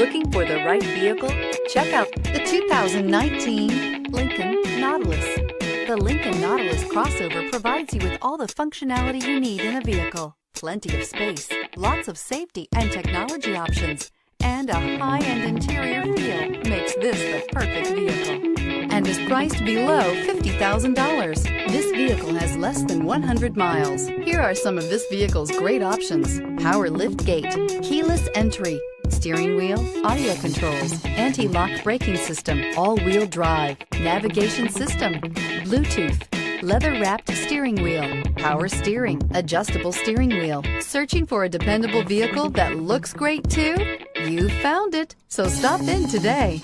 Looking for the right vehicle? Check out the 2019 Lincoln Nautilus. The Lincoln Nautilus crossover provides you with all the functionality you need in a vehicle. Plenty of space, lots of safety and technology options, and a high-end interior feel makes this the perfect vehicle. And is priced below $50,000. This vehicle has less than 100 miles. Here are some of this vehicle's great options: power lift gate, keyless entry, steering wheel audio controls, anti-lock braking system, all-wheel drive, navigation system, Bluetooth, leather-wrapped steering wheel, power steering, adjustable steering wheel. Searching for a dependable vehicle that looks great too? You found it, so stop in today.